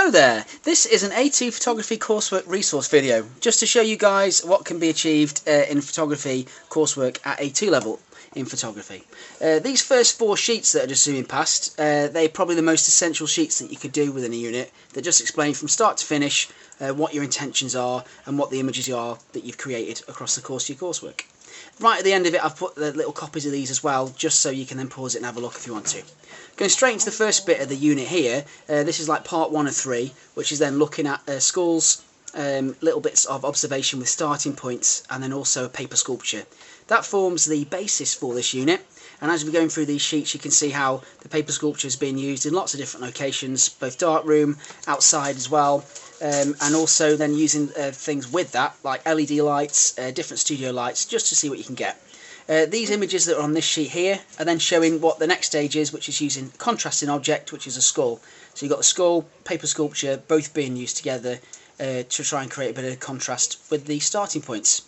Hello there, this is an A2 photography coursework resource video just to show you guys what can be achieved in photography coursework at A2 level in photography. These first 4 sheets that are just zooming past, they're probably the most essential sheets that you could do within a unit. They just explain from start to finish what your intentions are and what the images are that you've created across the course of your coursework. Right at the end of it I've put the little copies of these as well, just so you can then pause it and have a look if you want to. Going straight into the first bit of the unit here, this is like part 1 of 3, which is then looking at schools, little bits of observation with starting points, and then also a paper sculpture. That forms the basis for this unit, and as we're going through these sheets you can see how the paper sculpture is being used in lots of different locations, both darkroom, outside as well, and also then using things with that, like LED lights, different studio lights, just to see what you can get. These images that are on this sheet here are then showing what the next stage is, which is using a contrasting object, which is a skull. So you've got the skull, paper sculpture, both being used together to try and create a bit of contrast with the starting points.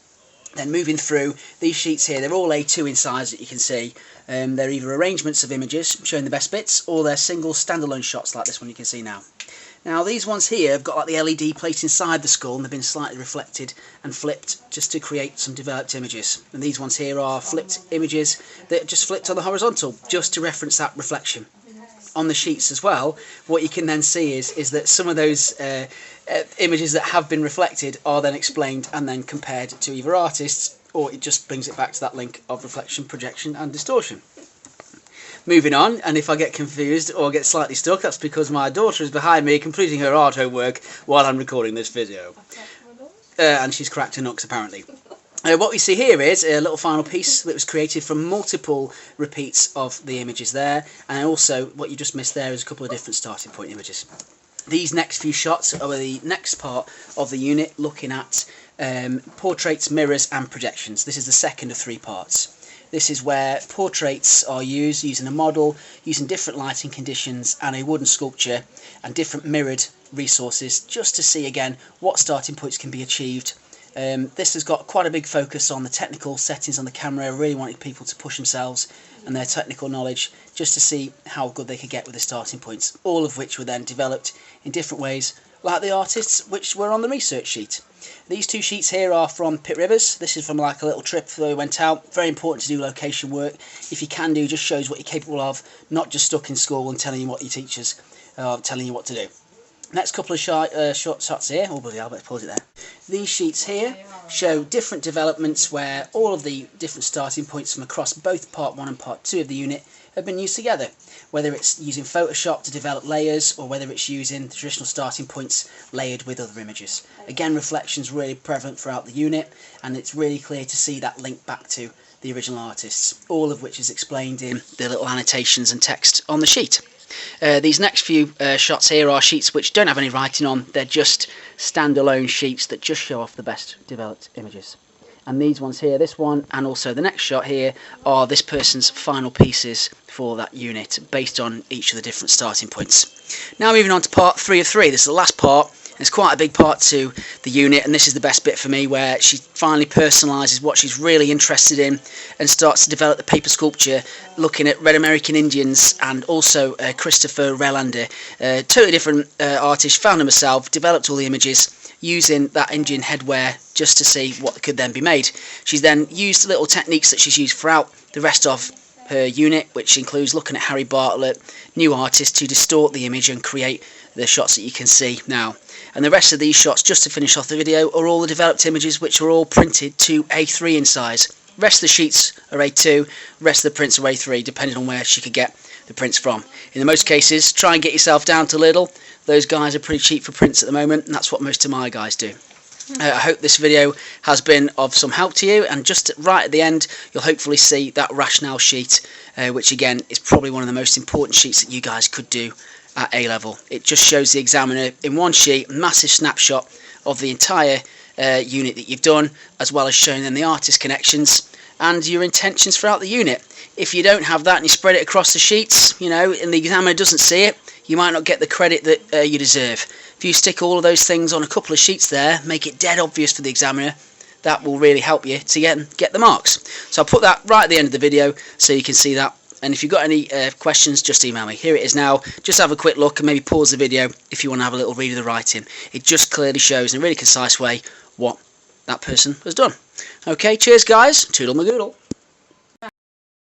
Then moving through these sheets here, they're all A2 in size that you can see. They're either arrangements of images showing the best bits, or they're single standalone shots like this one you can see now. Now these ones here have got like the LED plate inside the skull, and they've been slightly reflected and flipped just to create some developed images. And these ones here are flipped images that just flipped on the horizontal, just to reference that reflection. On the sheets as well, what you can then see is that some of those images that have been reflected are then explained and then compared to either artists, or it just brings it back to that link of reflection, projection and distortion. Moving on, and if I get confused or get slightly stuck, that's because my daughter is behind me completing her art homework while I'm recording this video. And she's cracked her knucks apparently. What we see here is a little final piece that was created from multiple repeats of the images there, and also what you just missed there is a couple of different starting point images. These next few shots are the next part of the unit, looking at portraits, mirrors and projections. This is the second of 3 parts. This is where portraits are used using a model, using different lighting conditions and a wooden sculpture and different mirrored resources, just to see again what starting points can be achieved. This has got quite a big focus on the technical settings on the camera. I really wanted people to push themselves and their technical knowledge just to see how good they could get with the starting points, all of which were then developed in different ways, like the artists which were on the research sheet. These 2 sheets here are from Pitt Rivers. This is from like a little trip where we went out. Very important to do location work. If you can do, just shows what you're capable of, not just stuck in school and telling you what your teachers are telling you what to do. Next couple of short shots here. Oh bloody hell, let's pause it there. These sheets here show different developments where all of the different starting points from across both part 1 and part 2 of the unit have been used together. Whether it's using Photoshop to develop layers, or whether it's using the traditional starting points layered with other images. Again, reflection's really prevalent throughout the unit, and it's really clear to see that link back to the original artists, all of which is explained in the little annotations and text on the sheet. These next few shots here are sheets which don't have any writing on. They're just standalone sheets that just show off the best developed images. And these ones here, this one and also the next shot here, are this person's final pieces for that unit based on each of the different starting points. Now moving on to part 3 of 3. This is the last part. It's quite a big part to the unit, and this is the best bit for me, where she finally personalises what she's really interested in and starts to develop the paper sculpture, looking at Red American Indians and also Christopher Relander. Totally different artist, found them herself, developed all the images using that Indian headwear just to see what could then be made. She's then used little techniques that she's used throughout the rest of her unit, which includes looking at Harry Bartlett, new artists, to distort the image and create the shots that you can see now. And the rest of these shots, just to finish off the video, are all the developed images which are all printed to A3 in size. The rest of the sheets are A2, the rest of the prints are A3, depending on where she could get the prints from. In most cases, try and get yourself down to Lidl. Those guys are pretty cheap for prints at the moment, and that's what most of my guys do. I hope this video has been of some help to you, and just right at the end you'll hopefully see that rationale sheet, which again is probably one of the most important sheets that you guys could do at A level. It just shows the examiner in one sheet, a massive snapshot of the entire unit that you've done, as well as showing them the artist connections and your intentions throughout the unit. If you don't have that and you spread it across the sheets, you know, and the examiner doesn't see it, you might not get the credit that you deserve. If you stick all of those things on a couple of sheets there, make it dead obvious for the examiner, that will really help you to get the marks. So I'll put that right at the end of the video so you can see that And if you've got any questions, just email me. Here it is now. Just have a quick look and maybe pause the video if you want to have a little read of the writing. It just clearly shows in a really concise way what that person has done. Okay, cheers guys. Toodle magoodle.